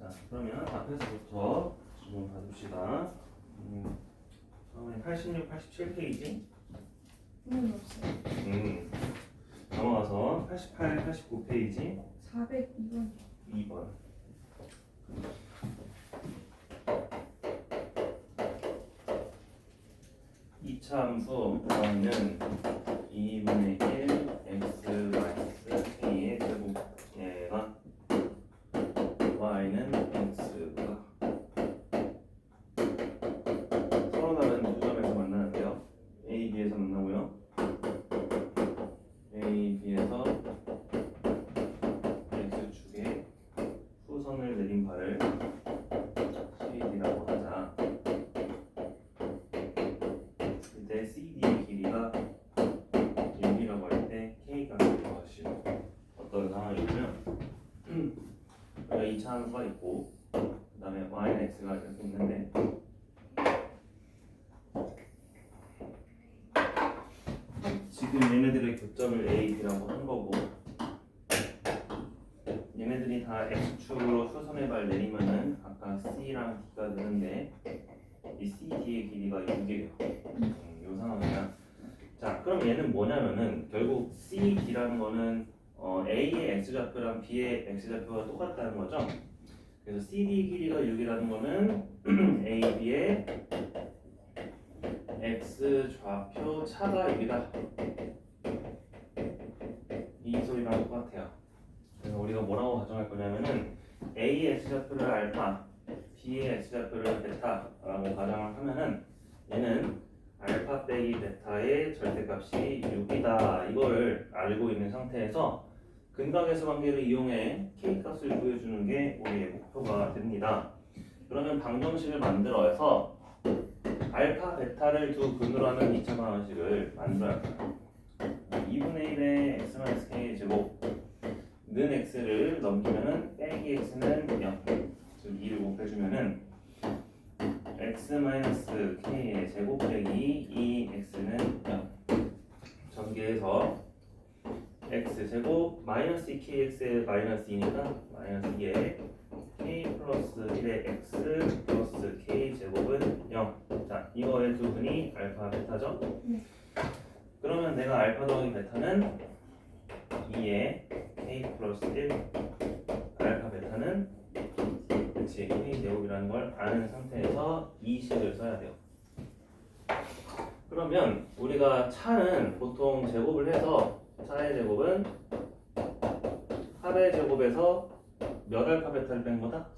자, 그러면 앞에서부터 좀 봐줍시다. 처음에 86, 87페이지. 없어요. 넘어가서 88, 89페이지. 402번. 2번. 이차함수 y는 2분의 1 x 마이너스 k의 제곱 얘가 y는 x가 서로 다른 두 점에서 만나는데요. a, b에서 만나고요. a, b에서 x축에 후선을 내린 바를 CD라고 하자. 이때 CD의 길이가 6이라고 할 때 K가 무엇이요? 어떤 상황이냐면 우리가 2차 함수가 있고 그 다음에 Y는 X가 이렇게 있는데 지금 얘네들의 교점을 A, B라고 한 거고 얘네들이 다 X축으로 수선의 발 내리면은 아까 C랑 D가 되는데 이 CD의 길이가 6이래요. 이 상황이야. 자, 그럼 얘는 뭐냐면은 결국 CD라는 거는 A의 X좌표랑 B의 X좌표가 똑같다는 거죠. 그래서 CD 길이가 6이라는 거는 A, B의 X좌표 차가 6이다. 이 소리랑 똑같아요. 그래서 우리가 뭐라고 가정할 거냐면은 A의 X좌표를 알파, B의 X좌표를 베타라고 가정을 하면은 얘는 알파 빼기 베타의 절대값이 6이다. 이걸 알고 있는 상태에서 근각에서 관계를 이용해 K값을 구해주는 게 우리의 목표가 됩니다. 그러면 방정식을 만들어서 알파, 베타를 두 근으로 하는 2차 방정식을 만들어야 할까요? 2분의 1의 x-k의 제곱 는 x를 넘기면은 빼기 x는 0. 즉 2를 곱해주면은 x-k의 제곱 빼기 2x는 0. 전개해서 x제곱 마이너스 2kx의 마이너스 2니까 마이너스 2에 k 플러스 1의 x 플러스 k 제곱은 0. 자, 이거의 두 근이 알파 베타죠? 네. 그러면 내가 알파 더하기 베타는 2에 k 플러스 1 알파 베타는 그치 k 제곱이라는 걸 아는 상태에서 이 식을 써야 돼요. 그러면 우리가 차는 보통 제곱을 해서 차의 제곱은 합의 제곱에서 몇 알파 베타를 뺀 거다?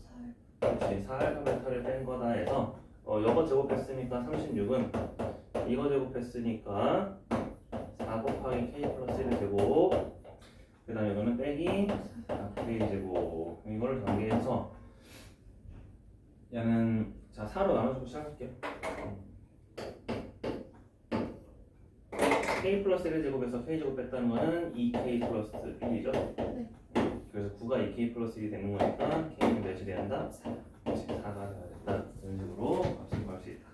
4. 그치 4알파 베타를 뺀 거다 해서 이거 제곱했으니까 36은 이거 제곱했으니까 4 곱하기 k 플러스 1의 제곱 그 다음에 이거는 빼기 4k 제곱 이거를 전개해서 얘는 자 4로 나눠주고 시작할게요. k 플러스 1의 제곱에서 k 제곱 뺐다는 거는 2k 플러스 1이죠. 네. 그래서 9가 2k 플러스 1이 되는 거니까 k는 몇이 돼야 한다? 4가 돼야 된다. 이런 식으로 값을 구할 수 있다.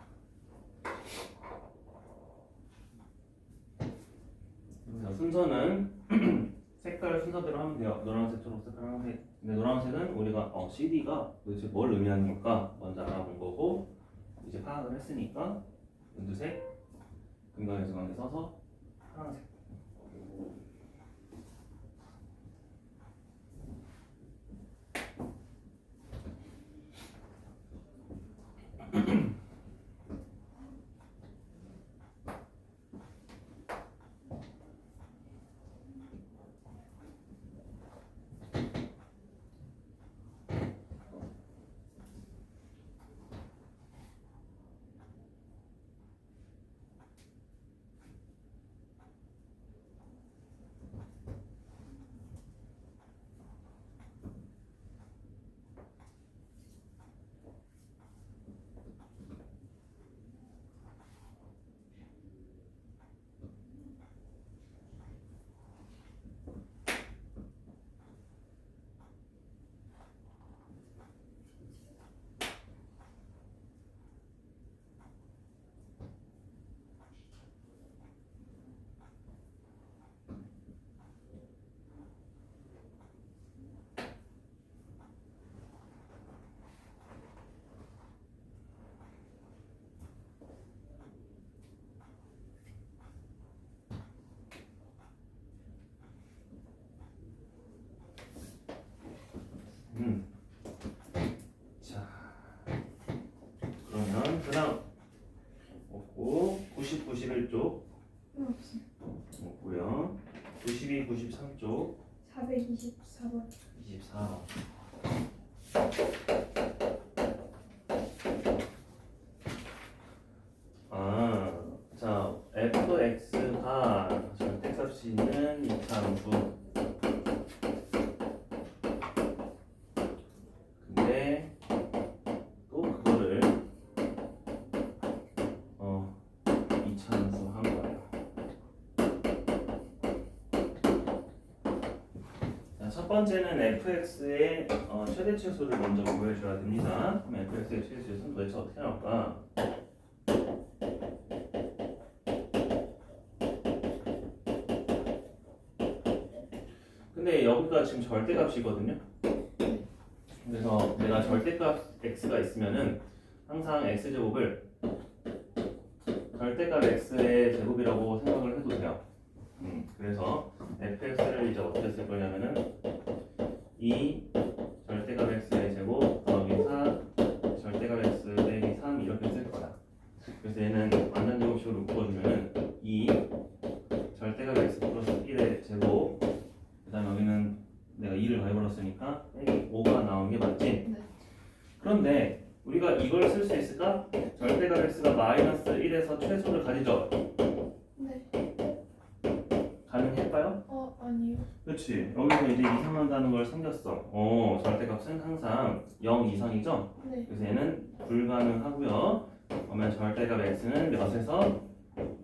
순서는 색깔 순서대로 하면 돼요. 노란색, 초록색, 파란색. 근데 노란색은 우리가 CD가 도대체 뭘 의미하는 걸까 먼저 알아본 거고 이제 파악을 했으니까 연두색, 근각에서 관계 써서 파란색. 자, 그러면 그다음 없고 90, 91쪽 없어요. 없고요. 92, 93쪽 424번. 24. 자, fx가 절대값이 있는 이차함수. 근데 또 그거를 이차함수 한 거예요. 자, 첫 번째는 fx의 최대 최소를 먼저 구해줘야 됩니다. 그럼 fx의 최대 최소는 도대체 어떻게 나올까? 근데 여기가 지금 절대값이거든요. 그래서 내가 절대값 x가 있으면은 항상 x제곱을 절대값 x의 제곱이라고 생각을 해도 돼요. 그래서 fx를 이제 어떻게 쓸 거냐면은 2 절대값 x의 제곱 더하기 4 절대값 x 빼기 3 이렇게 쓸 거야. 그래서 얘는 완전 제곱식으로 묶어주면은 2 절대값 x 플러스 1의 제곱, 그 다음 여기는 내가 2를 가해버렸으니까 빼기 5가 나오는 게 맞지? 네. 그런데 우리가 이걸 쓸 수 있을까? 절대값 x가 마이너스 1에서 최소를 가지죠? 네. 가능할까요? 아니요. 그렇지. 여기서 이제 이상한다는 걸 생겼어. 절대값은 항상 0 이상이죠? 네. 그래서 얘는 불가능하고요. 그러면 절대값 x는 몇에서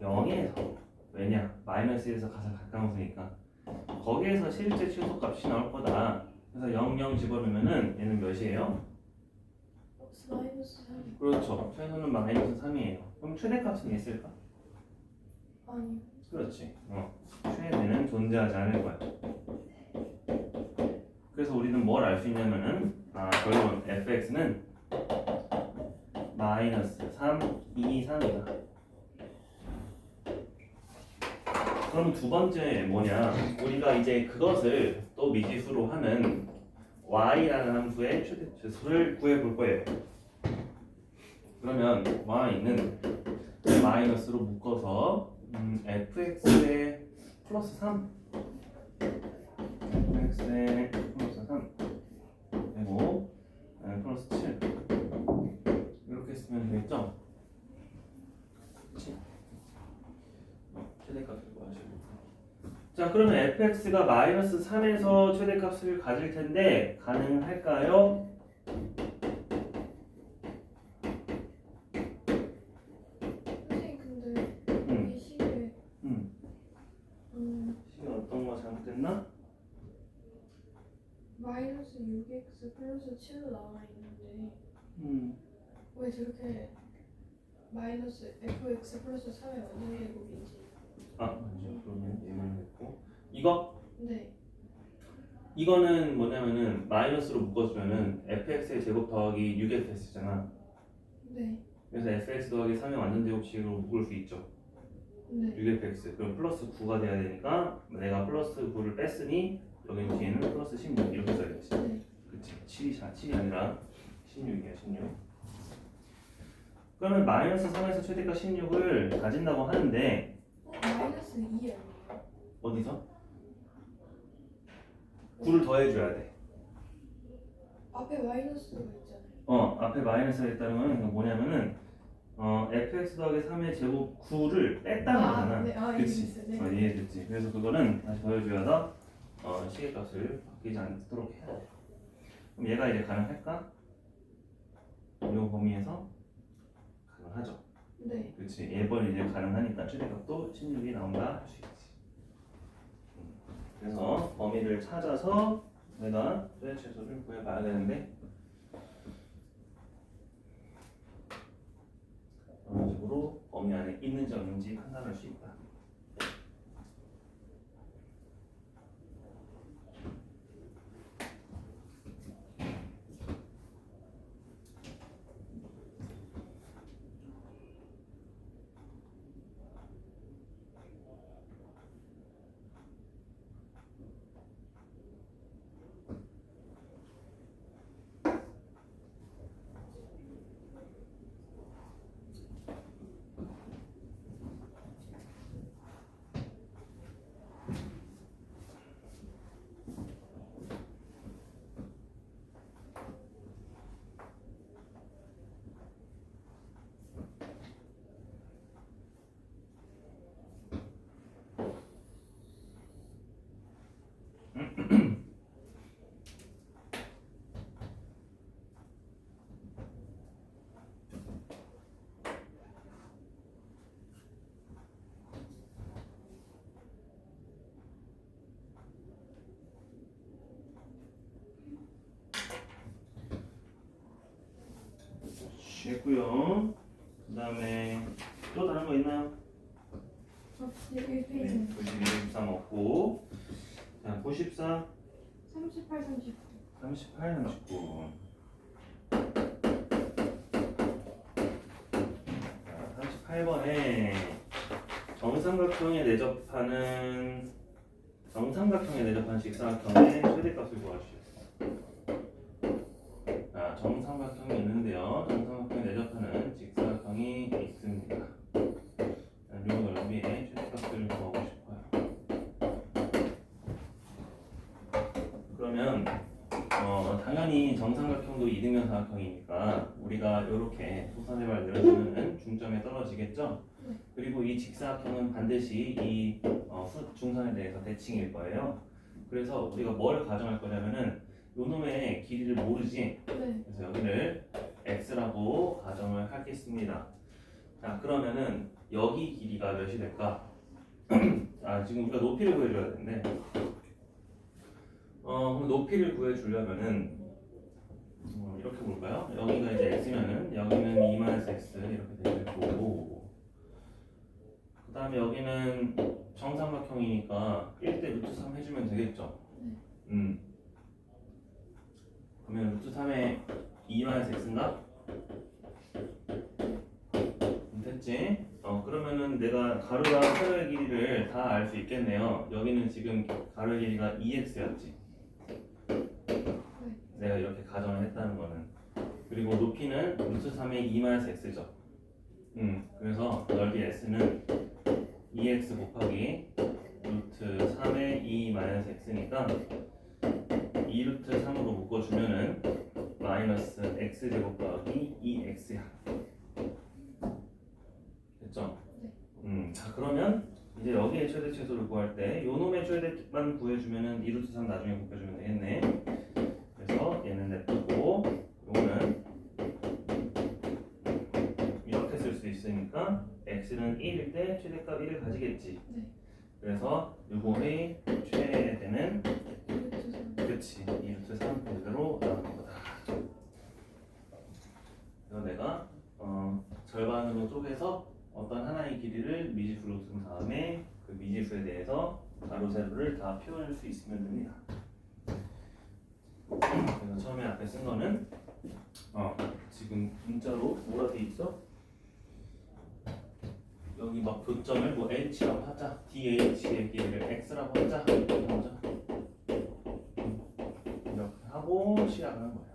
0에서, 왜냐? 마이너스 1에서 가장 가까운 수니까 거기에서 실제 최소값이 나올 거다. 그래서 0, 0 집어넣으면은 얘는 몇이에요? 마이너스 3. 그렇죠. 최소는 마이너스 3이에요. 그럼 최대값은 있을까? 아니요. 그렇지. 최대는 존재하지 않을 거야. 그래서 우리는 뭘 알 수 있냐면은 결론 fx는 마이너스 3, 2, 3이다. 그럼 두 번째 뭐냐? 우리가 이제 그것을 또 미지수로 하는 y라는 함수의 최대 최소를 구해 볼 거예요. 그러면 y는 마이너스로 묶어서 fx의 플러스 3 fx의 플러스 3 그리고 플러스 7 이렇게 쓰면 되겠죠? 그렇지? 최대값을 구하시고. 자, 그러면 fx가 마이너스 3에서 최대값을 가질 텐데 가능할까요? 선생님 근데 이 시계 시계 어떤 거 잘못됐나? 마이너스 6x 플러스 7로 나와 있는데 왜 저렇게 마이너스 fx 플러스 3의 완전 제곱인지. 맞죠. 그러면 얘만 됐고 이거? 네. 이거는 뭐냐면은 마이너스로 묶어주면은 fx의 제곱 더하기 6fx잖아. 네. 그래서 fx 더하기 3의 완전 제곱식으로 묶을 수 있죠. 네. 6fx 그럼 플러스 9가 돼야 되니까 내가 플러스 9를 뺐으니 여기 뒤에는 플러스 16 이렇게 써야겠지. 네. 그치. 7이 아니라 16이야 16. 그러면 마이너스 3에서 최대값 16을 가진다고 하는데 마이너스 2 아니에요? 어디서? 9를 더해줘야 돼. 앞에 마이너스가 있잖아요. 앞에 마이너스가 있다는 건 뭐냐면은 fx 더하기 3의 제곱 9를 뺐다는 거잖아. 네. 그치? 이해했어요. 네. 이해됐지. 그래서 그거는 다시 더해줘야 시계값을 바뀌지 않도록 해야 돼. 그럼 얘가 이제 가능할까? 이 범위에서 가능하죠. 네. 그치. 얘번 이제 가능하니까 최대값도 16이 나온다 할 수 있지. 그래서 범위를 찾아서 내가 최대 최소를 구해봐야 되는데 어느 식으로 범위 안에 있는지 없는지 판단할 수 있다. 됐고요. 그 다음에 또 다른 거 있나요? 접시 1페이지 92, 93 없고 자, 94, 38, 39 38, 39 38번에 정삼각형에 내접하는 직사각형의 최대값을 구하시오. 자, 정삼각형이 있는데요. 정삼각형에 내접하는 직사각형이 있습니다. 요 넓이의 최대값을 구하고 싶어요. 그러면 당연히 정삼각형도 이등변 사각형이니까 우리가 이렇게 소선의발 늘어지면 중점에 떨어지겠죠. 그리고 이 직사각형은 반드시 이 중선에 대해서 대칭일 거예요. 그래서 우리가 뭘 가정할 거냐면은 요놈의 길이를 모르지. 네. 그래서 여기를 x라고 가정을 하겠습니다. 자, 그러면은 여기 길이가 몇이 될까? 지금 우리가 높이를 구해줘야 되는데 그럼 높이를 구해주려면은 이렇게 볼까요? 여기가 이제 x면은 여기는 2-x 이렇게 될 거고, 그 다음에 여기는 정삼각형이니까 1대 루트 3 해주면 되겠죠? 그러면 루트 3에 2-x인가? 됐지? 그러면은 내가 가로랑 세로의 길이를 다 알 수 있겠네요. 여기는 지금 가로의 길이가 2x였지. 내가 이렇게 가정을 했다는 거는. 그리고 높이는 루트 3의 2-x죠. 그래서 넓이 s는 2x 곱하기 루트 3의 2-x니까 2루트 3으로 묶어주면은 마이너스 x제곱 더하기 2x야. 됐죠? 자, 그러면 이제 여기에 최대 최소를 구할 때 요놈의 최대만 구해주면은 2루트 3 나중에 곱해주면 되겠네. 그래서 얘는 냅두고 요거는 이렇게 쓸 수 있으니까 x는 1일 때 최대값 1을 가지겠지. 네. 그래서 요거의 최대는 2루트 3 그치 2루트 3 그대로 나오는 거다. 그래서 내가 절반으로 쪼개서 어떤 하나의 길이를 미지수로 둔 다음에 그 미지수에 대해서 가로 세로를 다 표현할 수 있으면 됩니다. 그래서 처음에 앞에 쓴 거는 지금 문자로 뭐라 돼 있어? 여기 막 교점을 뭐 h라고 하자, dh의 길이를 x라고 하자 이렇게 하자. 이렇게 하고 시작하는 거야.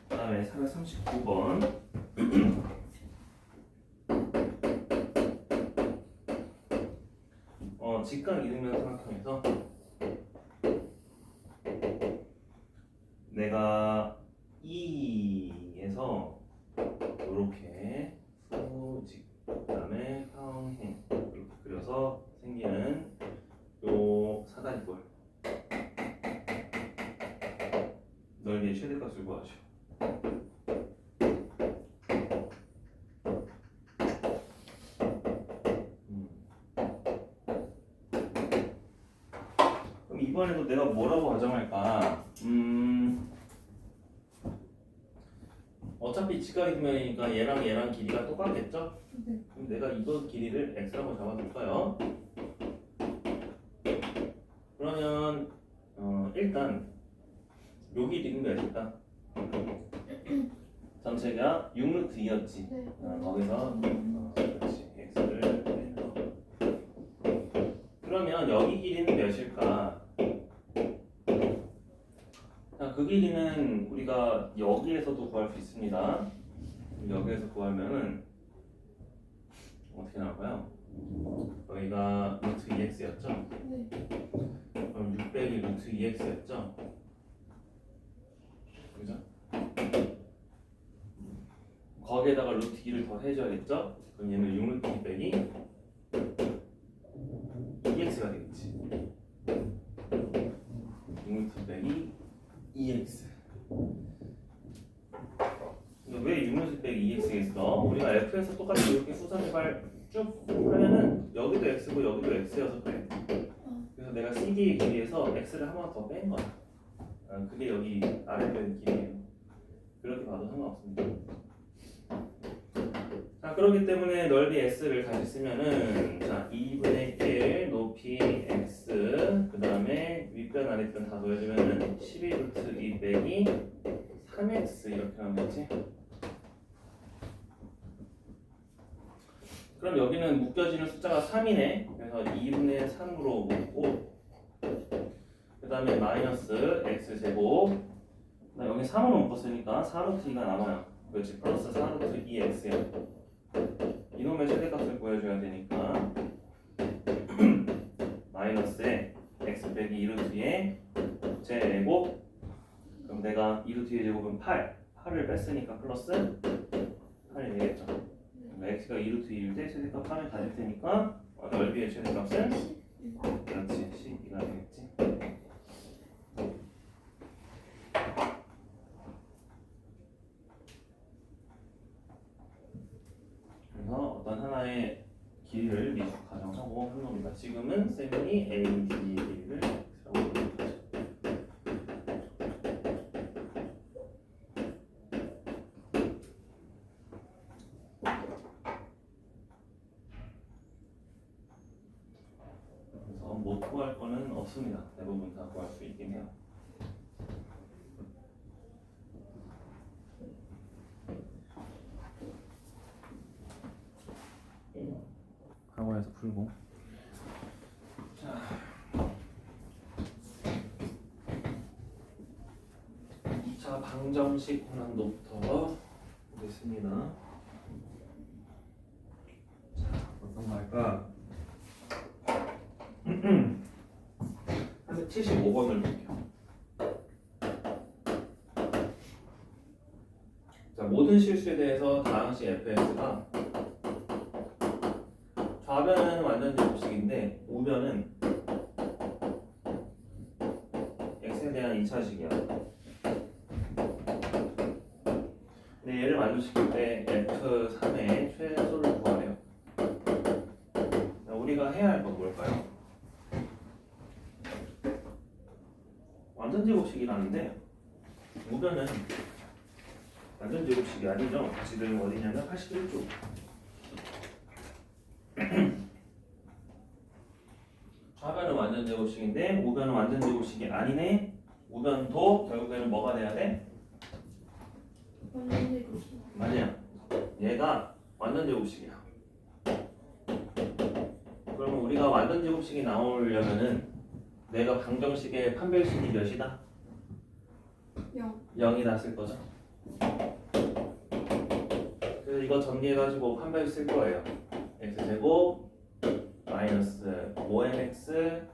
그 다음에 439번 직각 이등변 삼각형에서 내가 E에서 이렇게 수직 그 다음에 평행 이렇게 그려서 생기는 요 사다리꼴 넓이의 최대값을 구하죠. 그럼 이번에도 내가 뭐라고 가정할까? 어차피 직각이등변이니까 얘랑 길이가 똑같겠죠? 네. 그럼 내가 이거 길이를 x라고 잡아둘까요? 그러면 일단 요 길이는 몇일까? 전체가 6루트 2였지. 네. 거기서 그렇지 x를 빼서. 그러면 여기 길이는 몇일까? 자, 그 길이는 우리가 여기에서도 구할 수 있습니다. 여기에서 구하면은 어떻게 나올까요? 여기가 루트 2x였죠? 네. 그럼 600이 루트 2x였죠? 여기에다가 루트 2를 더 해줘야겠죠? 그럼 얘는 6루트 2 빼기 2x가 되겠지. 6루트 빼기 2x. 왜 6루트 빼기 2x겠어? 우리가 f에서 똑같이 이렇게 수선해발 쭉 하면은 여기도 x고 여기도 x여서 그래. 그래서 내가 CD의 길이에서 x를 한 번 더 뺀 거야. 그게 여기 아래편 길이에요. 그렇게 봐도 상관없습니다. 자, 그렇기 때문에 넓이 s를 다시 쓰면은 자 2분의 1 높이 x 그 다음에 윗변 아랫변 다 더해주면은 12루트 2 빼기 3x 이렇게 나오면 되지. 그럼 여기는 묶여지는 숫자가 3이네. 그래서 2분의 3으로 묶고 그 다음에 마이너스 x제곱. 여기 3으로 묶었으니까 4루트 2가 남아요. 그렇지. 플러스 4루트 2x야. 이놈의 최대값을 구해줘야 되니까 마이너스에 x 빼기 2루트의 제곱. 그럼 내가 2루트의 제곱은 8을 뺐으니까 플러스 8이 되겠죠. 그러니까 x가 2루트 2일 때 최대값 8을 가질 테니까 넓이의 최대값은 그렇지 12가 되겠지. 그래서 어떤 하나의 길이를 미축 가정하고 한 겁니다. 지금은 쌤이 A, B의 길이를 x라고 부릅니다. 그래서 못 구할 거는 없습니다. 대부분 다 구할 수 있긴 해요. 학원에서 풀고. 자, 2차 방정식 혼합도부터 보겠습니다. 자, 어떤 거 할까? 375번을 볼게요. 자, 모든 실수에 대해서 다항식 fx가 좌변은 완전 제곱식인데 우변은 x에 대한 2차식이야. 근데 얘를 만족시킬 때 f3의 최소를 구하래요. 우리가 해야 할 건 뭘까요? 완전 제곱식이라는데 우변은 완전 제곱식이 아니죠. 지금 어디냐면 81쪽. 좌변은 완전 제곱식인데 우변은 완전 제곱식이 아니네. 우변도 결국에는 뭐가 돼야 돼? 완전 제곱식. 맞아요. 얘가 완전 제곱식이야. 그러면 우리가 완전 제곱식이 나오려면은 내가 방정식의 판별식이 몇이다? 0이다 쓸 거죠. 그래서 이거 전개해가지고 판별 쓸 거예요. x제곱 마이너스 5mx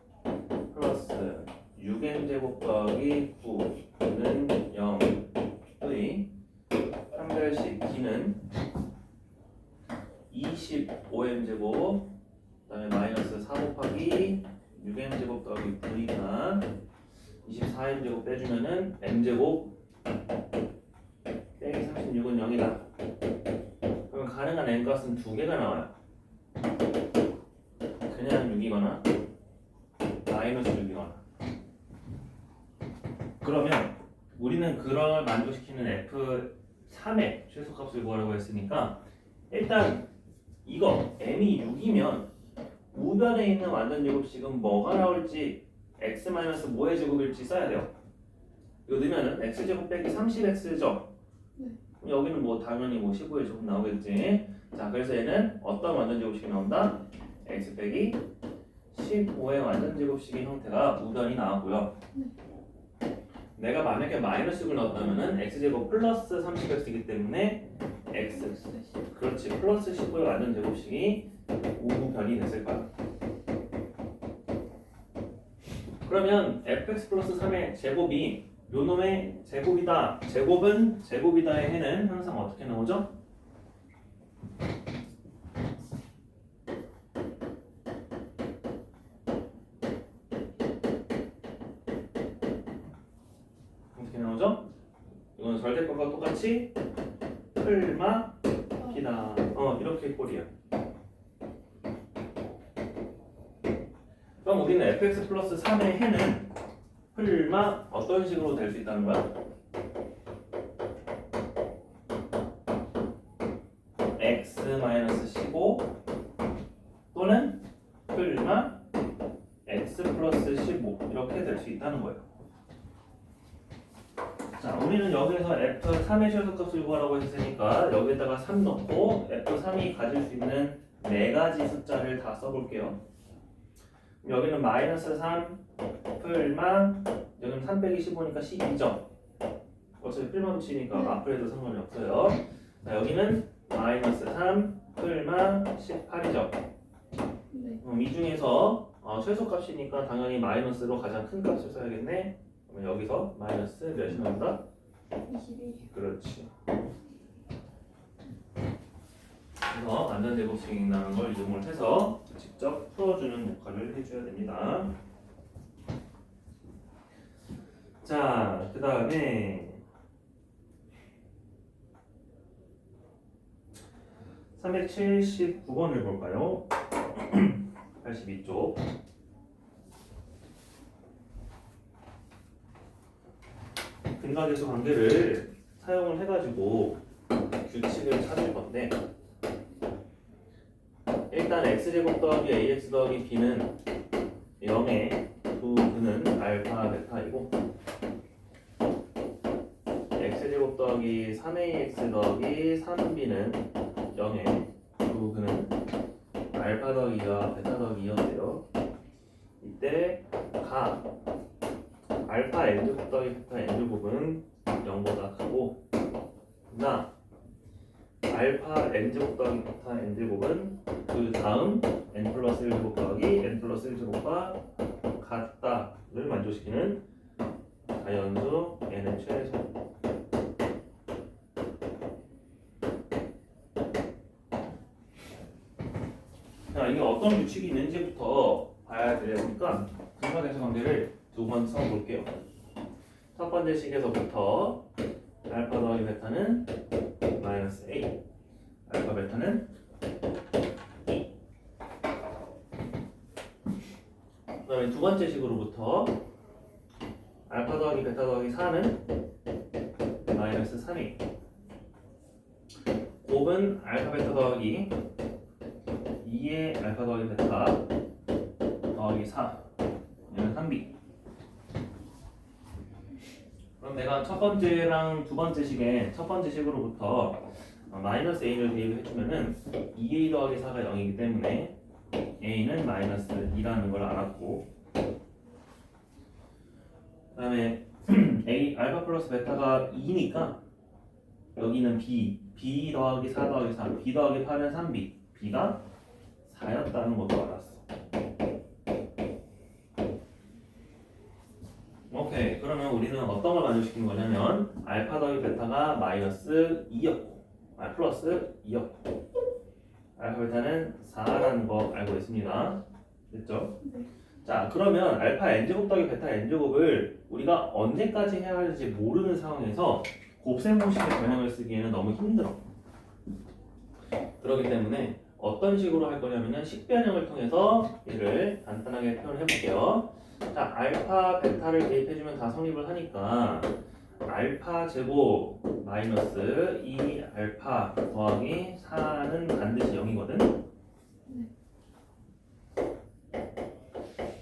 플러스 6m제곱 더하기 9는 0의 판별식 b는 25m제곱 그 다음에 마이너스 4 곱하기 6m제곱 더하기 9니까 24m제곱 빼주면은 m제곱 빼기 36은 0이다. 그럼 가능한 n값은 두 개가 나와요. 그냥 6이거나 마이너스 6이거나. 그러면 우리는 그걸 만족시키는 f3의 최소값을 구하려고 했으니까 일단 이거 m이 6이면 우변에 있는 완전 제곱식은 뭐가 나올지 x-뭐의 제곱일지 써야 돼요. 이거 넣으면은 x제곱 빼기 30x죠. 여기는 뭐 당연히 뭐 15의 제곱 나오겠지. 자, 그래서 얘는 어떤 완전 제곱식이 나온다? x 빼기 15의 완전 제곱식의 형태가 우변이 나왔고요. 내가 만약에 마이너스를 넣었다면은 x제곱 플러스 30x이기 때문에 x 그렇지 플러스 15의 완전 제곱식이 우변이 됐을 거야. 그러면 fx 플러스 3의 제곱이 요 놈의 제곱이다. 제곱은 제곱이다의 해는 항상 어떻게 나오죠? 어떻게 나오죠? 이건 절대값과 똑같이 풀마 B다. 이렇게 꼴이야. 그럼 우리는 fx 플러스 3의 해는 풀마 어떤 식으로 될 수 있다는 거야? x 마이너스 15 또는 풀마 x 플러스 15 이렇게 될 수 있다는 거예요. 자, 우리는 여기에서 f3의 최소값을 구하라고 했으니까 여기에다가 3 넣고 f3이 가질 수 있는 4가지 숫자를 다 써볼게요. 여기는 마이너스 3 풀마 여기는 3 빼기 15니까 12점. 어차피 풀마 붙이니까 앞으로 해도 상관이 없어요. 자, 여기는 마이너스 3 풀마 18이죠. 네. 이 중에서 최소값이니까 당연히 마이너스로 가장 큰 값을 써야겠네. 그러면 여기서 마이너스 몇이 나온다? 22. 그렇지. 그래서 안전제곱식이라는 걸 이용을 해서 직접 풀어주는 역할을 해줘야 됩니다. 자, 그 다음에 379번을 볼까요? 82쪽. 근각계수 관계를 사용을 해가지고 규칙을 찾을 건데, 일단 x제곱 더하기 ax 더하기 b는 0의 두 근은 알파 베타이고, x제곱 더하기 3ax 더하기 3b는 0의 두 근은 알파 더하기 2와 베타 더하기 2였대요. 이때 가 알파 n제곱 더하기 베타 n제곱은 0보다 크고, 나 알파 n제곱 더하기 베타 n제곱은 그 다음 n 플러스 1제곱 더하기 n 플러스 1제곱과 같다를 만족시키는 자연수 n의 최소. 자, 이게 어떤 규칙이 있는지부터 봐야 되니까 근각계수 관계를 두 번 써볼게요. 첫 번째 식에서부터 알파 더하기 베타는 마이너스 a, 알파 베타는 2. 그 다음에 두 번째 식으로부터 알파 더하기 베타 더하기 4는 마이너스 3a, 곱은 알파 베타 더하기 2의 알파 더하기 베타 더하기 4, 얘는 3b. 그럼 내가 첫 번째랑 두 번째 식에 첫 번째 식으로부터 마이너스 a를 대입해 주면은 2a 더하기 4가 0이기 때문에 a는 마이너스 2라는 걸 알았고, 그 다음에 a 알파 플러스 베타가 2니까 여기는 b 더하기 4 더하기 3, b 더하기 8은 3b, b가 4였다는 것도 알았어. 오케이, 그러면 우리는 어떤 걸 만족시킨 거냐면 알파 더하기 베타가 마이너스 2였고 플러스 2였고 알파 베타는 4라는 거 알고 있습니다. 됐죠? 네. 자, 그러면 알파 n제곱 더하기 베타 n제곱을 우리가 언제까지 해야 할지 모르는 상황에서 곱셈 공식의 변형을 쓰기에는 너무 힘들어. 그렇기 때문에 어떤 식으로 할 거냐면은 식변형을 통해서 얘를 간단하게 표현해 볼게요. 자, 알파 베타를 대입해주면 다 성립을 하니까 알파 제곱 마이너스 2 알파 더하기 4는 반드시 0이거든.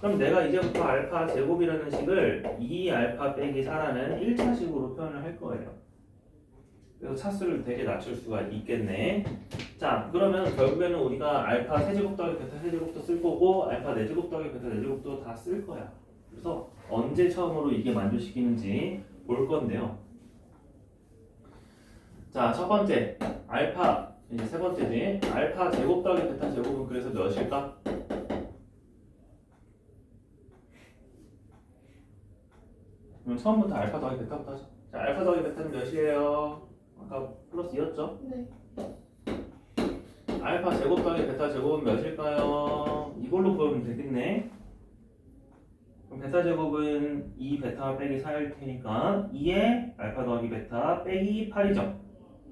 그럼 내가 이제부터 알파 제곱이라는 식을 2 알파 빼기 4라는 1차식으로 표현을 할 거예요. 그래서 차수를 되게 낮출 수가 있겠네. 자, 그러면 결국에는 우리가 알파 세제곱 더하기 베타 세제곱도 쓸 거고 알파 네제곱 더하기 베타 네제곱도 다 쓸 거야. 그래서 언제 처음으로 이게 만족시키는지 볼 건데요. 자, 첫 번째 알파, 이제 세 번째지. 알파 제곱 더하기 베타 제곱은 그래서 몇일까? 그럼 처음부터 알파 더하기 베타부터 하자. 자, 알파 더하기 베타는 몇이에요? 아까 플러스 2였죠? 네. 알파 제곱 더하기 베타 제곱은 몇일까요? 이걸로 보면 되겠네. 그럼 베타 제곱은 2 베타 빼기 4일 테니까 2에 알파 더하기 베타 빼기 8이죠.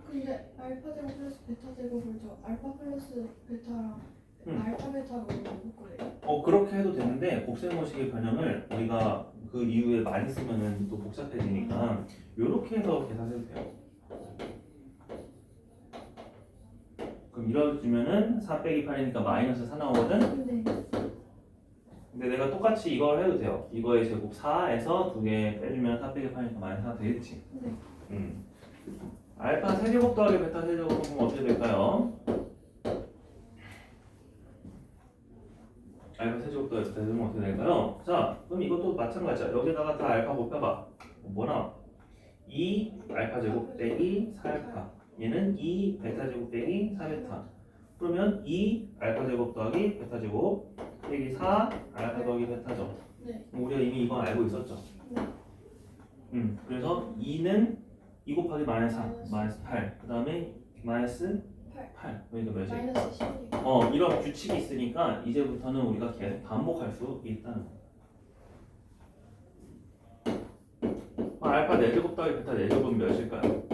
근데 알파 제곱 플러스 베타 제곱을 저 알파 플러스 베타랑 알파 베타로 묶어요. 그렇게 해도 되는데 곱셈공식의 변형을 우리가 그 이후에 많이 쓰면은 또 복잡해지니까 이렇게 해서 계산해도 돼요. 그럼 이러면은 4 빼기 8이니까 마이너스 4 나오거든? 네. 근데 내가 똑같이 이걸 해도 돼요. 이거의 제곱 4에서 2개 빼주면 4 빼기 8이니까 마이너스 4 되겠지? 네. 알파 세제곱 더하기 베타 세제곱은 그럼 어떻게 될까요? 알파 세제곱 더하기 베타 세제곱은 어떻게 될까요? 자, 그럼 이것도 마찬가지야. 여기다가 다 알파 곱해봐. 뭐 나와? 2 알파 제곱 빼기 4알파. 얘는 2 베타 제곱 빼기 4베타. 그러면 2 알파 제곱 더하기 베타 제곱 빼기 4 알파 더하기 베타죠. 네. 그럼 우리가 이미 이건 알고 있었죠. 그래서 2는 2 곱하기 마이너스 4, 마이너스 8. 그 다음에 마이너스 8. 그러니까 몇이? 마이너스 11. 이런 규칙이 있으니까 이제부터는 우리가 계속 반복할 수 있다는 거. 알파 4제곱 더하기 베타 4제곱은 몇일까요?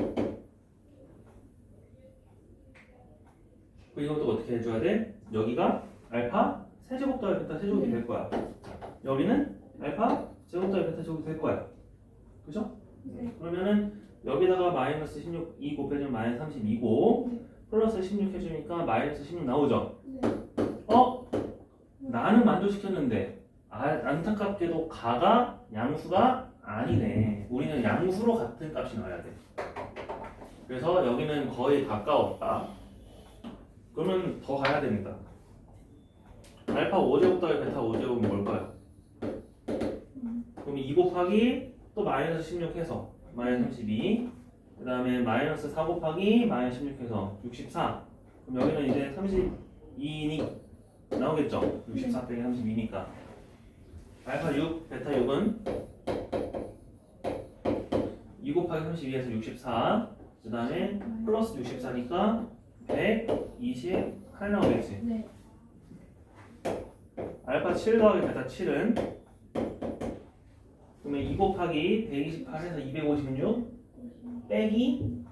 이것도 어떻게 해줘야 돼? 여기가 알파 세제곱 더하기 베타 세제곱이 될 거야. 여기는 알파 제곱 더하기 베타 제곱이 될 거야. 그죠? 네. 그러면은 여기다가 마이너스 16, 2 곱해주면 마이너스 32고 네. 플러스 16 해주니까 마이너스 16 나오죠? 네. 나는 만족시켰는데 안타깝게도 가가 양수가 아니네. 우리는 양수로 같은 값이 나와야 돼. 그래서 여기는 거의 가까웠다. 그러면 더 가야 됩니다. 알파 5제곱 더하기 베타 5제곱은 뭘까요? 그럼 2 곱하기 또 마이너스 16 해서 마이너스 32. 그 다음에 마이너스 4 곱하기 마이너스 16 해서 64. 그럼 여기는 이제 32니 나오겠죠? 64 빼기 32니까 알파 6, 베타 6은 2 곱하기 32에서 64. 그 다음에 플러스 64니까 128 나오겠지. 네. 알파 7 더하기 베타 7은 그러면 2 곱하기 128에서 256 빼기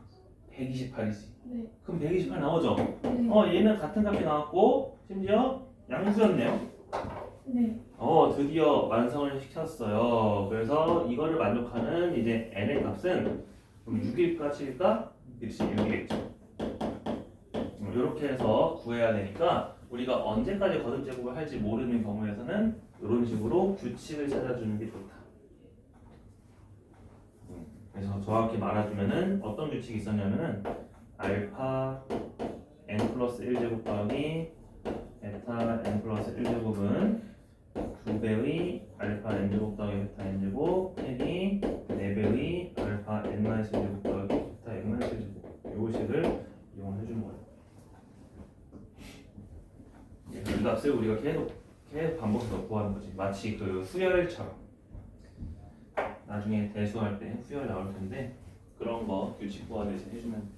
128이지. 네. 그럼 128 나오죠? 네. 얘는 같은 값이 나왔고 심지어 양수였네요. 네. 드디어 완성을 시켰어요. 그래서 이거를 만족하는 이제 n의 값은 그럼 6일까 7일까? 그렇지 6이겠죠. 이렇게 해서 구해야 되니까 우리가 언제까지 거듭 제곱을 할지 모르는 경우에서는 이런 식으로 규칙을 찾아주는 게 좋다. 그래서 정확히 말해주면은 어떤 규칙이 있었냐면은 알파 n 플러스 1제곱 더하기 베타 n 플러스 1제곱은 2배의 알파 n제곱 더하기 베타 n제곱 빼기 4배의 알파 n 마이너스 1제곱 더하기 베타 n 마이너스 1제곱 요 식을 이용해주는 거예요. 이 값을 우리가 계속 반복해서 구하는 거지. 마치 그 수열처럼 나중에 대수할 때 수열 나올 텐데 그런 거 규칙 구하듯이 해주면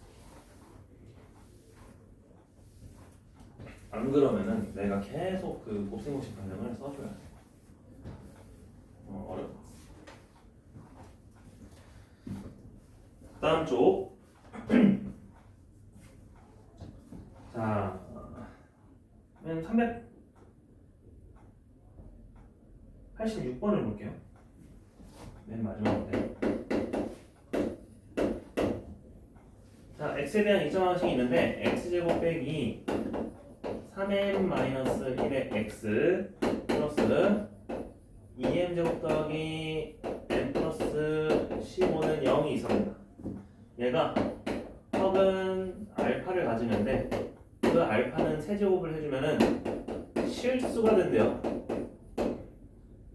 안 그러면은 내가 계속 그 곱셈공식 변형을 써줘야 돼. 어려워. 다음 쪽. 자, 맨 386번을 볼게요. 맨 마지막에. 자, x에 대한 이점 항식이 있는데 x제곱 빼기 3m-1의 x 플러스 2m제곱 더하기 n 플러스 15는 0이 있습니다. 얘가 턱은 알파를 가지는데 그 알파는 세제곱을 해주면은 실수가 된대요.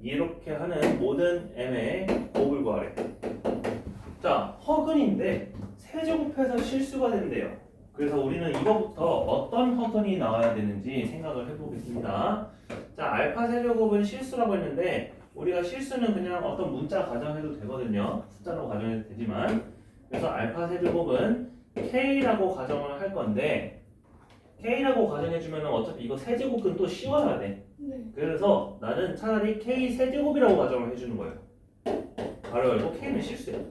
이렇게 하는 모든 m의 곱을 구하래. 자, 허근인데 세제곱해서 실수가 된대요. 그래서 우리는 이거부터 어떤 허근이 나와야 되는지 생각을 해보겠습니다. 자, 알파 세제곱은 실수라고 했는데 우리가 실수는 그냥 어떤 문자 가정해도 되거든요. 숫자로 가정해도 되지만 그래서 알파 세제곱은 k라고 가정을 할 건데 K라고 가정해주면 어차피 이거 세제곱은 또 씌워야 돼. 네. 그래서 나는 차라리 K 세제곱이라고 가정을 해주는 거예요. 바로 열고 K는 실수예요.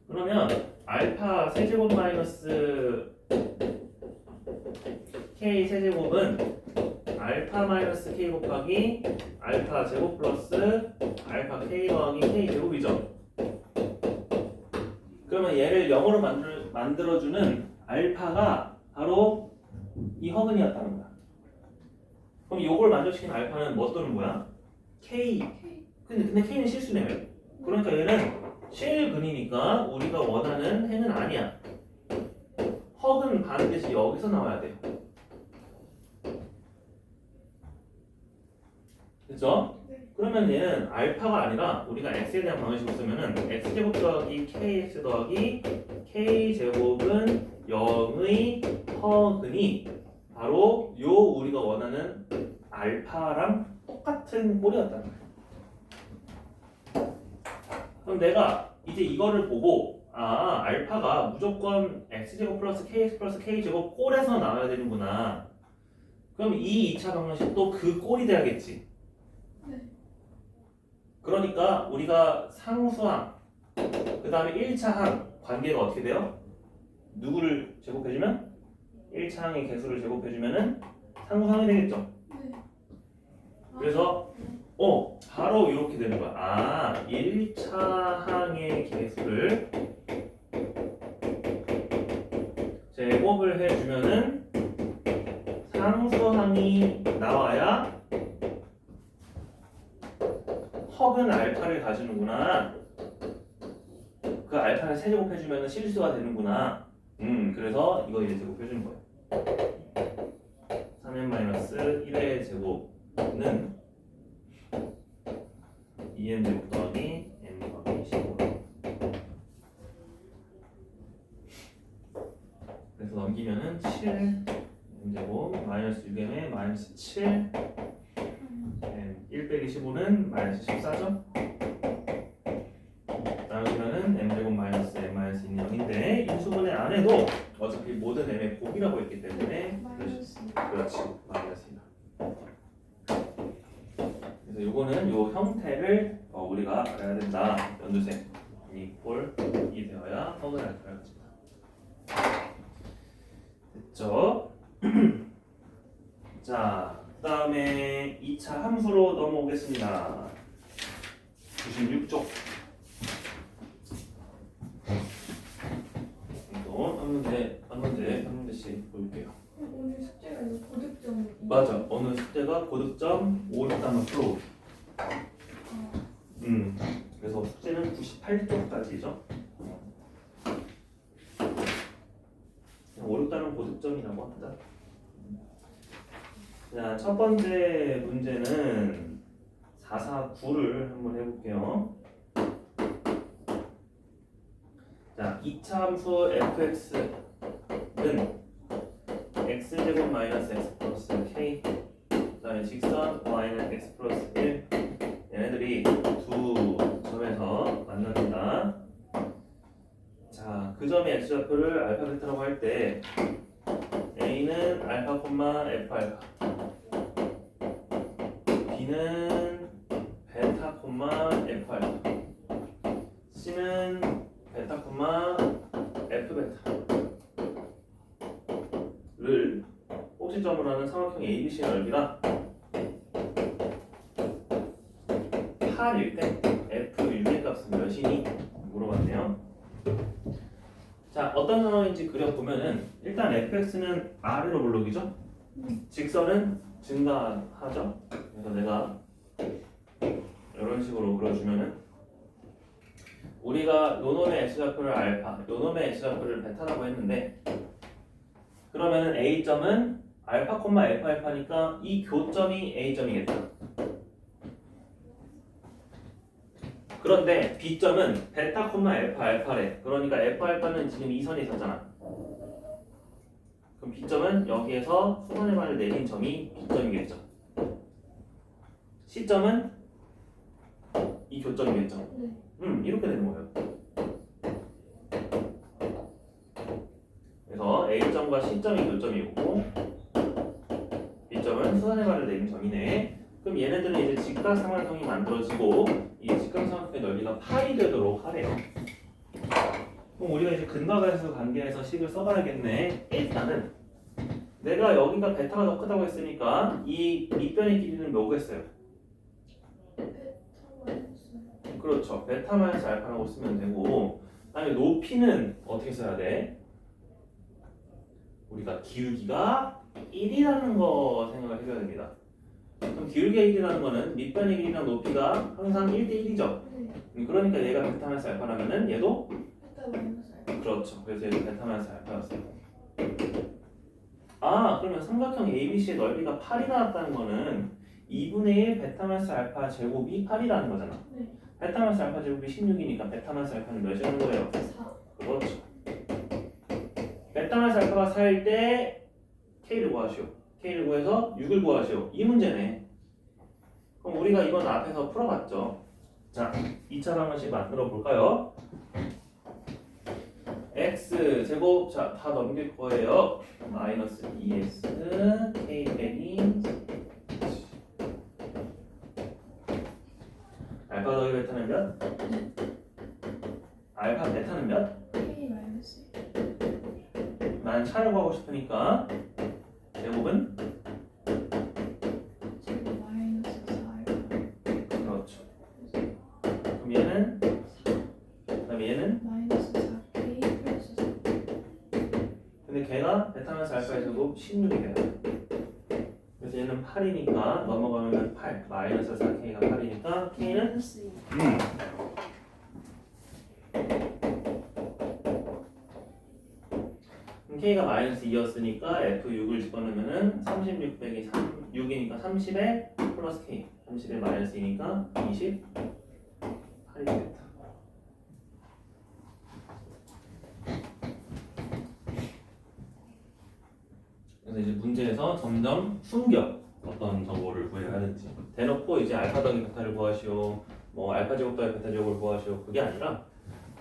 그러면 알파 세제곱 마이너스 K 세제곱은 알파 마이너스 K 곱하기 알파 제곱 플러스 알파 K 더하기 K 제곱이죠. 그러면 얘를 0으로 만들어주는 알파가 바로 이 허근이었다는 거야. 그럼 요걸 만족시킨 알파는 뭐 또는 뭐야? K. 근데 K는 실수네요. 그러니까 얘는 실근이니까 우리가 원하는 해는 아니야. 허근 반드시 여기서 나와야 돼요. 그죠? 네. 그러면 얘는 알파가 아니라 우리가 x에 대한 방식으로 쓰면은 x제곱 더하기 kx 더하기 k제곱은 0의 허근이 바로 요 우리가 원하는 알파랑 똑같은 꼴이었다는 거예요. 그럼 내가 이제 이거를 보고 알파가 무조건 x제곱 플러스 kx 플러스 k제곱 꼴에서 나와야 되는구나. 그럼 이 2차 방정식도 그 꼴이 돼야겠지. 네. 그러니까 우리가 상수항 그 다음에 1차 항 관계가 어떻게 돼요? 누구를 제곱해주면? 1차 항의 개수를 제곱해주면은 상수항이 되겠죠. 네. 그래서 바로 이렇게 되는 거야. 1차 항의 개수를 제곱을 해주면은 상수항이 나와야 허근 알파를 가지는구나. 그 알파를 세제곱해주면 실수가 되는구나. 그래서 이거 이제 제곱해주는 거예요. 3n-1의 제곱은 2n 제곱 더하기 n 더하기 15. 그래서 넘기면은 7 n 제곱 마이너스 6n에 마이너스 7 1 빼기 15는 마이너스 14죠? 나누면은 m제곱 마이너스 n 마이너스 2는 0인데 인수분해 안 해도 어차피 모든 m의 곱이라고 했기 때문에 마이너스. 그렇지 마이너스이다. 그래서 요거는 요 형태를 우리가 알아야 된다. 연두색 이 꼴이 되어야 허근 알파를 가진다. 됐죠? 자, 그 다음에 2차 함수로 넘어오겠습니다. 96쪽. 한 문제씩 볼게요. 오늘 숙제가 이거 고득점. 맞아. 어느 숙제가 고득점 5단만 풀어. 그래서 숙제는 98쪽까지죠. 5, 6단은 고득점이라고 하자. 자, 첫 번째 문제는 449를 한번 해볼게요. 자, 2차 함수 fx는 x제곱 마이너스 x 플러스 k 그 다음에 직선 y는 x 플러스 1 얘네들이 두 점에서 만납니다. 자, 그 점의 x좌표를 알파 베타라고 할 때 a는 알파 콤마 f 알파 b는 베타 콤마 f 알파 c는 베타 콤마 f 베타를 꼭지점으로 하는 삼각형 ABC 넓이가 8일 때 f 유의 값은 몇이니? 물어봤네요. 자, 어떤 상황인지 그려보면은 일단 fx는 아래로 물르기죠. 직선은 증가하죠. 그래서 내가 이런 식으로 그려주면은 우리가 요놈의 x좌표를 알파, 요놈의 x좌표를 베타라고 했는데 그러면은 a점은 알파 콤마 f 알파니까 이 교점이 a점이겠다. 그런데 b점은 베타 콤마 f 알파래. 그러니까 f 알파는 지금 이 선에 있었잖아. 그럼 b점은 여기에서 수선의 반을 내린 점이 b점이겠죠. c점은 이 교점이겠죠. 이렇게 되는 거예요. 그래서 A점과 C점이 교점이고 B점은 수선의 발을 내린 점이네. 그럼 얘네들은 이제 직각삼각형이 만들어지고 이 직각삼각형의 넓이가 파이 되도록 하래요. 그럼 우리가 이제 근과과에서 관계에서 식을 써봐야겠네. 일단은 내가 여기가 베타가 더 크다고 했으니까 이 밑변의 길이는 뭐겠어요? 베타 마이너스 그렇죠. 베타 마이너스 알파라고 쓰면 되고, 그다음에 높이는 어떻게 써야 돼? 우리가 기울기가 1이라는 거 생각을 해줘야 됩니다. 그럼 기울기가 1이라는 거는 밑변의 길이랑 높이가 항상 1대 1이죠. 네. 그러니까 얘가 베타 마이너스 알파라면은 얘도 베타 마이너스 알파. 그렇죠. 그래서 얘도 베타 마이너스 알파였어요. 아, 그러면 삼각형 ABC의 넓이가 8이 나왔다는 거는 2분의 1 베타 마이너스 알파 제곱이 8이라는 거잖아. 네. 베타 마이너스 알파 제곱이 16이니까 베타 마이너스 알파는 몇이라는 거예요? 4. 그렇죠. 베타 마이너스 알파가 4일 때 K를 구하시오. K를 구해서 6을 구하시오. 이 문제네. 그럼 우리가 이건 앞에서 풀어봤죠. 자, 2차 방정식 만들어 볼까요? X 제곱, 자, 다 넘길 거예요. 마이너스 2x K 빼기 알파 더하기 베타는 몇? 알파 베타는 몇? K 마이너스 난 차를 구하고 싶으니까 제곱은? 제곱 마이너스 4 알파. 그렇죠. 그럼 얘는? 그 다음에 얘는? 마이너스 4 K 플러스 4. 근데 걔가 베타 마이너스 알파의 제곱 16이 돼요. 그래서 얘는 8이니까 넘어가면 8 마이너스 4K가 8이니까 K는? 마이너스 2. 그럼 K가 마이너스 2였으니까 F6을 집어넣으면은 36 빼기 6이니까 30에 플러스 K 30에 마이너스 2니까 28이 되겠다. 그래서 이제 문제에서 점점 숨겨 어떤 정보를 구해야 하는지 대놓고 이제 알파 더하기 베타를 구하시오, 뭐 알파 제곱 더하기 베타 제곱을 구하시오, 그게 아니라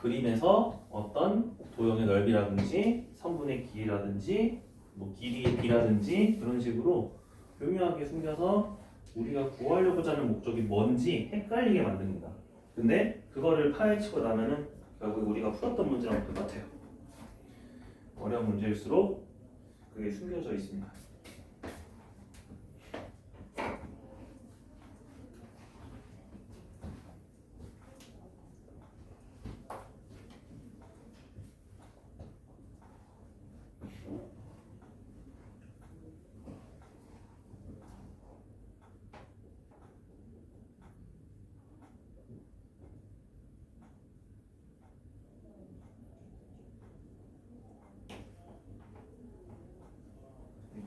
그림에서 어떤 도형의 넓이라든지 선분의 길이라든지 뭐 길이의 비라든지 그런 식으로 교묘하게 숨겨서 우리가 구하려고자 하는 목적이 뭔지 헷갈리게 만듭니다. 근데 그거를 파헤치고 나면은 결국 우리가 풀었던 문제랑 똑같아요. 어려운 문제일수록 그게 숨겨져 있습니다.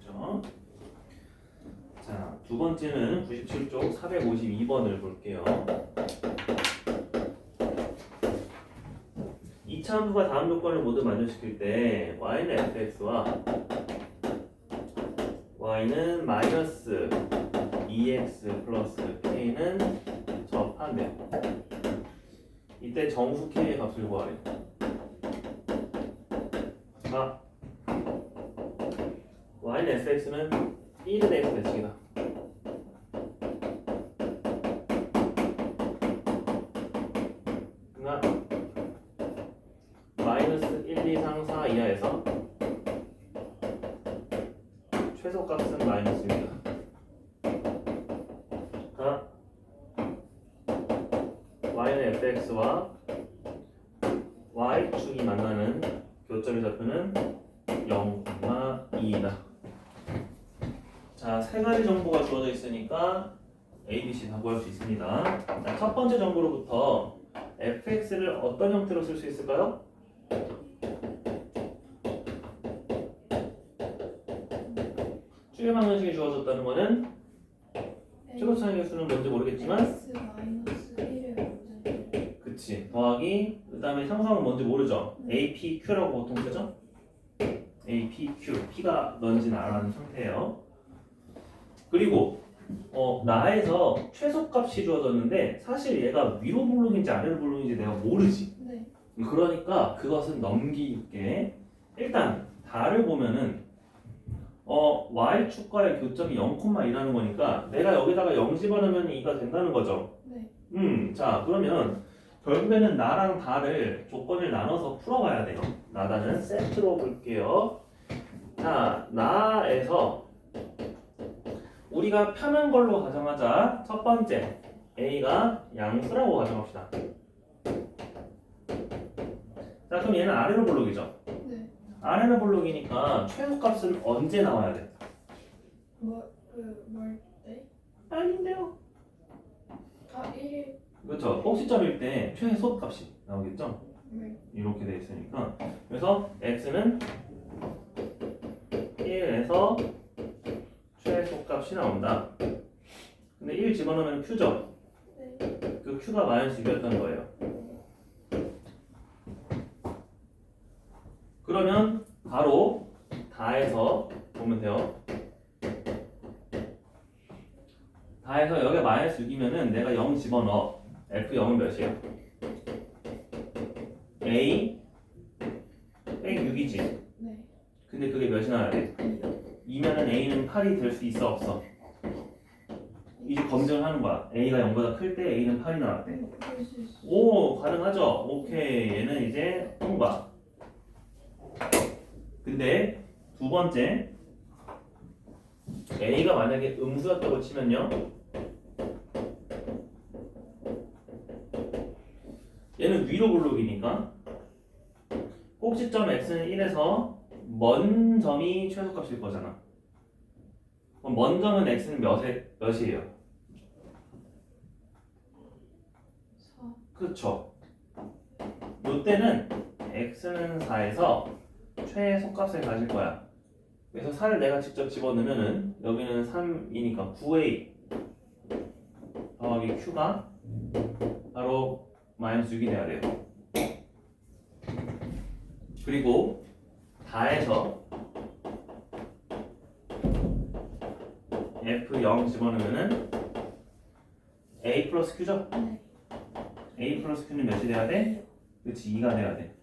됐죠? 자, 두 번째는 97쪽 452번을 볼게요. 이차 함수가 다음 조건을 모두 만족시킬 때 y는 fx와 y는 마이너스 2x 플러스 k는 접한대. 이때 정수 k의 값을 구하래. 자, y는 fx는 1의 x 대칭이다. 그러니까 마이너스 1, 2, 3, 4 이하에서 최소값은 마이너스입니다. 그러니까 y는 fx와 y축이 만나는 교점의 좌표는 0,2이다. 자, 세 가지 정보가 주어져 있으니까 A, B, C 다 구할 수 있습니다. 자, 첫 번째 정보로부터 fx를 어떤 형태로 쓸 수 있을까요? 추계 방정식이 주어졌다는 거는 최고차의 개수는 뭔지 모르겠지만 x 마이너스 1을 먼저. 그치, 더하기 그 다음에 상수함은 뭔지 모르죠. APQ라고 보통 쓰죠. APQ, P가 뭔지는 알아는 상태예요. 그리고 나에서 최소값이 주어졌는데 사실 얘가 위로 볼록인지 아래로 볼록인지 내가 모르지. 네. 그러니까 그것은 넘기게 일단 달을 보면은 y축과의 교점이 0,2라는 거니까 내가 여기다가 0 집어넣으면 2가 된다는 거죠. 네. 자 그러면 결국에는 나랑 달을 조건을 나눠서 풀어봐야 돼요. 나다는 세트로 볼게요. 자, 나에서 우리가 편한 걸로 가정하자. 첫 번째, A가 양수라고 가정합시다. 자, 그럼 얘는 아래로 볼록이죠? 네. 아래로 볼록이니까 최소값은 언제 나와야 돼? 뭘 때? 아닌데요. 아 1. 그렇죠. 꼭지점일 때 최소값이 나오겠죠? 네. 이렇게 돼 있으니까. 그래서 x는 1에서 최소값이 나온다. 근데 1 집어넣으면 q죠. 네. 그 q가 마이너스 6이었던 거예요. 그러면 바로 다해서 보면 돼요. 다해서 여기가 마이너스 6이면은 내가 0 집어넣어. F0은 몇이에요? A 빼기 6이지. 네. 근데 그게 몇이 나와야 돼? 2면은 A는 8이 될 수 있어 없어? 이제 검증을 하는 거야. A가 0보다 클 때 A는 8이 나왔대. 그럴 수 있어. 오 가능하죠? 오케이 얘는 이제 통과. 근데 두 번째 A가 만약에 음수였다고 치면요 얘는 위로 볼록이니까 꼭지점 x는 1에서 먼 점이 최소값일 거잖아. 그럼 먼 점은 x는 몇이에요? 4. 그렇죠. 이때는 x는 4에서 최소값을 가질 거야. 그래서 4를 내가 직접 집어넣으면은 여기는 3이니까 9a 더하기 q가 바로 마이너스 6이 돼야 돼요. 그리고 다해서 F0 집어넣으면은 A 플러스 Q죠? 네. A 플러스 Q는 몇이 돼야 돼? 그렇지 2가 돼야 돼.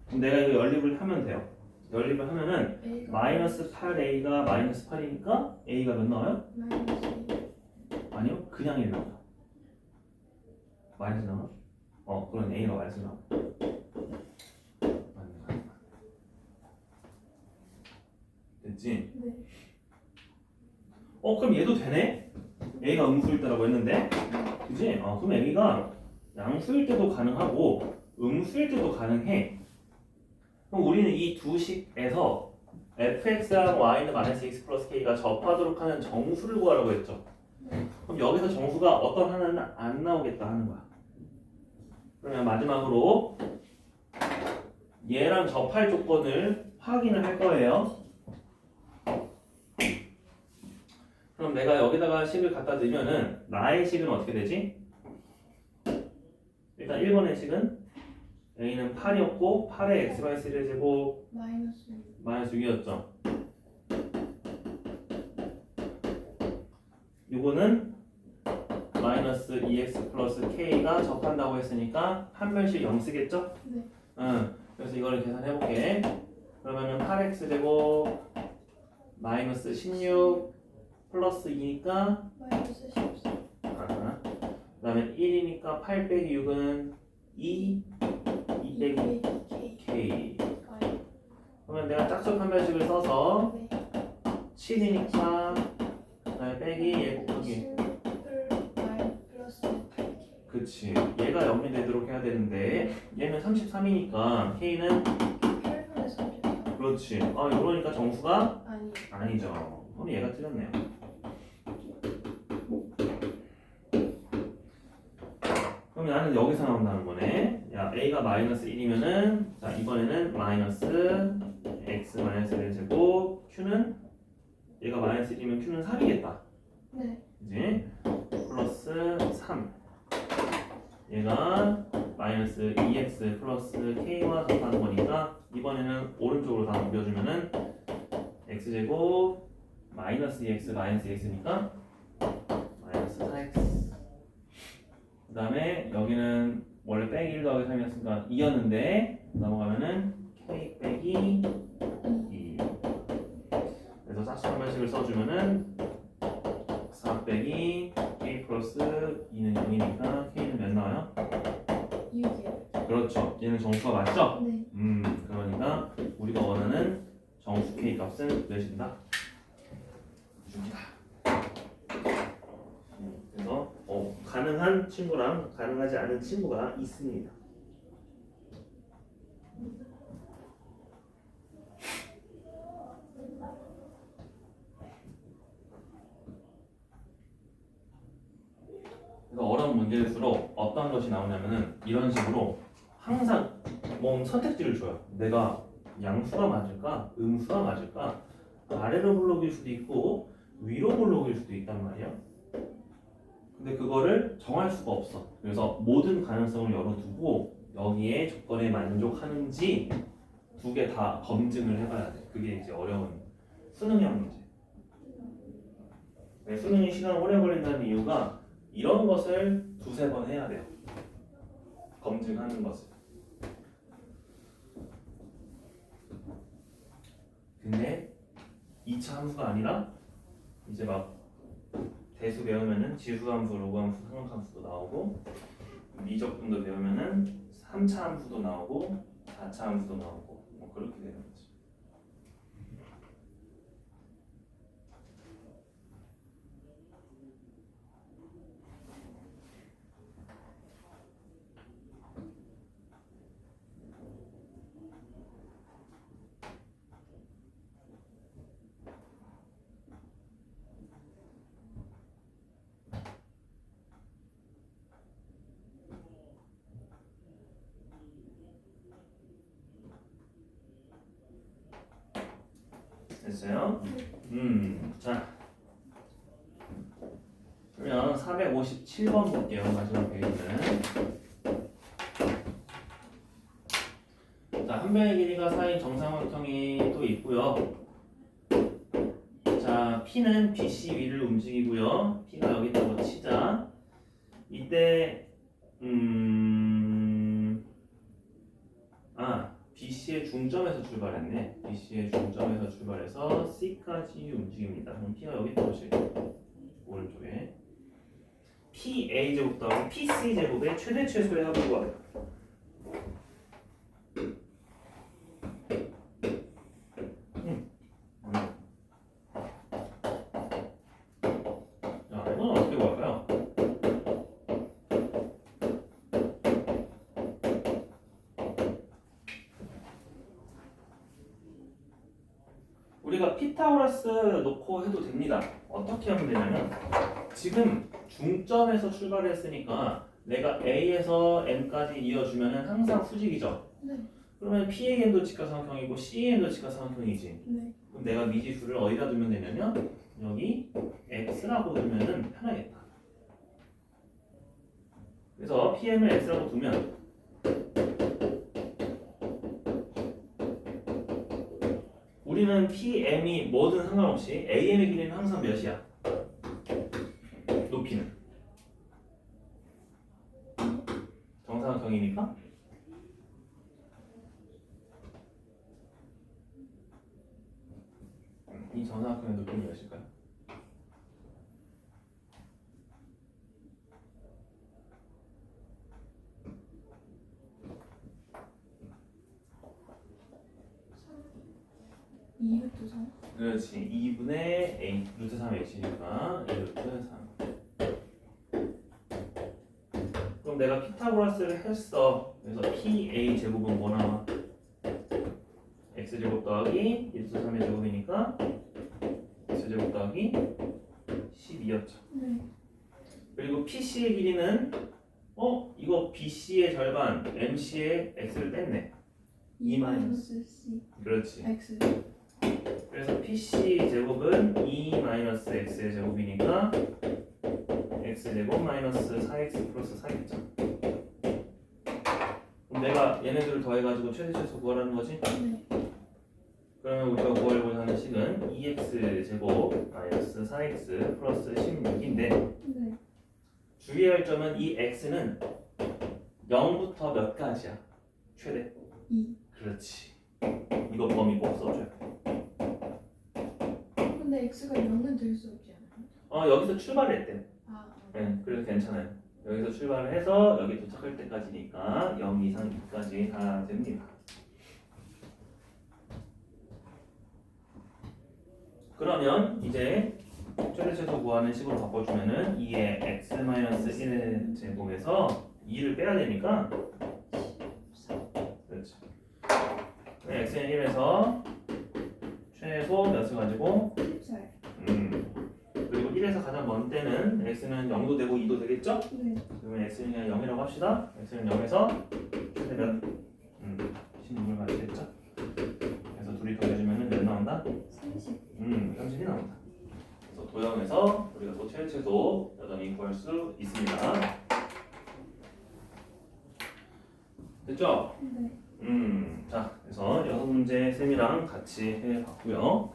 그럼 내가 이거 연립을 하면 돼요. 연립을 하면은 A가 마이너스 8A가 마이너스 8이니까 A가 몇 나와요? 마이너스 1. 아니요 그냥 1 나와. 마이너스 나와? 그럼 A가 마이너스 나와. 맞네. 됐지? 네. 그럼 얘도 되네? A가 음수일 때라고 했는데 그지? 그럼 A가 양수일 때도 가능하고 음수일 때도 가능해. 그럼 우리는 이 두 식에서 fx랑 y는 마이너스 x 플러스 k가 접하도록 하는 정수를 구하라고 했죠. 그럼 여기서 정수가 어떤 하나는 안 나오겠다 하는 거야. 그러면 마지막으로 얘랑 접할 조건을 확인을 할 거예요. 그럼 내가 여기다가 식을 갖다 넣으면은 나의 식은 어떻게 되지? 일단 1번의 식은 a는 8이었고 8의 x-1의 제곱 마이너스 6. 마이너스 6이었죠. 요거는 마이너스 2x 플러스 k가 접한다고 했으니까 판별식 0 쓰겠죠? 네. 그래서 이거를 계산해볼게. 그러면은 8x 제곱 마이너스 16 플러스 2니까 마이너스 14. 그 다음에 1이니까 8 빼기 6은 2 빼기 K. k. 아니. 그러면 내가 짝수 판별식을 써서 네. 7이니까 그다음에 빼기 얘 곱하기 7을 마이 플러스 8K. 그치 얘가 0이 되도록 해야 되는데 얘는 33이니까 k는 8분의 34. 그렇지 이러니까 정수가 아니. 아니죠. 그럼 얘가 틀렸네요. 그럼 나는 여기서 나온다는 거네. 야 a가 마이너스 1이면은 자 이번에는 마이너스 x 마이너스 1 제곱 q는 얘가 마이너스 1이면 q는 3이겠다. 네. 그지? 플러스 3 얘가 마이너스 2x 플러스 k와 접하는 거니까 이번에는 오른쪽으로 다 옮겨주면은 x제곱 마이너스 2x 마이너스 2x니까 마이너스 4x 그 다음에 여기는 원래 빼기 1 더하기 3이었으니까 2였는데 넘어가면은 k 빼기 2 다시 한 번씩을 써주면은 4 빼기 k 플러스 2는 0이니까 k는 몇 나와요? 6이요. 그렇죠. 얘는 정수가 맞죠? 네. 그러니까 우리가 원하는 정수 k 값은 몇인다? 6이다. 그래서 가능한 친구랑 가능하지 않은 친구가 있습니다. 그래서 어려운 문제일수록 어떤 것이 나오냐면은 이런 식으로 항상 뭐 선택지를 줘요. 내가 양수가 맞을까? 음수가 맞을까? 아래로 블록일 수도 있고 위로 블록일 수도 있단 말이야. 근데 그거를 정할 수가 없어. 그래서 모든 가능성을 열어두고 여기에 조건에 만족하는지 두 개 다 검증을 해봐야 돼. 그게 이제 어려운 수능형 문제. 네, 수능이 시간 오래 걸린다는 이유가 이런 것을 두세 번 해야 돼요. 검증하는 것을. 근데 2차 함수가 아니라 이제 막 대수 배우면은 지수함수, 로그함수, 상각함수도 나오고 미적분도 배우면은 3차 함수도 나오고 4차 함수도 나오고 뭐 그렇게 되는 거지. 됐어요? 자, 그러면 457번 볼게요. 마지막 페이지는. 자, 한 변의 길이가 4인 정삼각형이 또 있고요. 자, P는 BC 위를 움직이고요. P가 여기 있다고 치자. 이때 BC의 중점에서 출발했네. BC의 중점에서 출발해서 C까지 움직입니다. 그럼 P가 여기 있다고 칠게요. 오른쪽에 PA 제곱 더하기 PC 제곱의 최대 최소의 합을 구하래요. 자, 이건 어떻게 구할까요? 우리가 피타고라스 놓고 해도 됩니다. 어떻게 하면 되냐면 지금 중점에서 출발했으니까 내가 A에서 M까지 이어주면은 항상 수직이죠. 네. 그러면 P의 M도 직각삼각형이고 C의 M도 직각삼각형이지. 네. 그럼 내가 미지수를 어디다 두면 되냐면 여기 X라고 두면은 편하겠다. 그래서 PM을 X라고 두면 우리는 PM이 뭐든 상관없이 AM의 길이는 항상 몇이야? 높이는 정사각형이니까 이 정사각형의 높이는 몇일까요? 루트 3. 그렇지. 2분의 A 루트 3h니까 2 루트 3. 그럼 내가 피타고라스를 했어. 그래서 PA 제곱은 뭐 나와? x 제곱 더하기 1 루트 3의 제곱이니까 x 제곱 더하기 12였죠. 네. 그리고 PC의 길이는 이거 BC의 절반 MC의 x를 뺐네. 2 마이너스. C. 그렇지. X. 그래서 PC 제곱은 2 마이너스 x의 제곱이니까 x 제곱 마이너스 4x 플러스 4겠죠. 그럼 내가 얘네들을 더해가지고 최대 최소 구하라는 거지? 네. 그러면 우리가 구하려고 하는 식은 2x 제곱 마이너스 4x 플러스 16인데 네. 주의할 점은 이 x는 0부터 몇 가지야? 최대? 2. 그렇지. 이거 범위 꼭 써줘야 돼. 근데 근데 x가 0은 될 수 없지 않아요? 여기서 출발했대요. 아, 네, 그래서 괜찮아요. 여기서 출발을 해서 여기 도착할 때까지니까 0 이상 2까지 다 됩니다. 그러면 이제 최대최소 구하는 식으로 바꿔주면은 2의 x-1 제곱에서 2를 빼야 되니까 그렇지. x는 1에서 최소 몇을 가지고 14. 그리고 1에서 가장 먼 때는 x는 0도 되고 2도 되겠죠? 네. 그러면 x는 그냥 0이라고 합시다. x는 0에서 최대 몇? 16을 가지겠죠? 그래서 둘이 더해주면 몇 나온다? 30. 30이 나온다. 그래서 도형에서 우리가 또 최대최소 여전히 구할 수 있습니다. 됐죠? 네. 자, 그래서 6문제 쌤이랑 같이 해봤고요.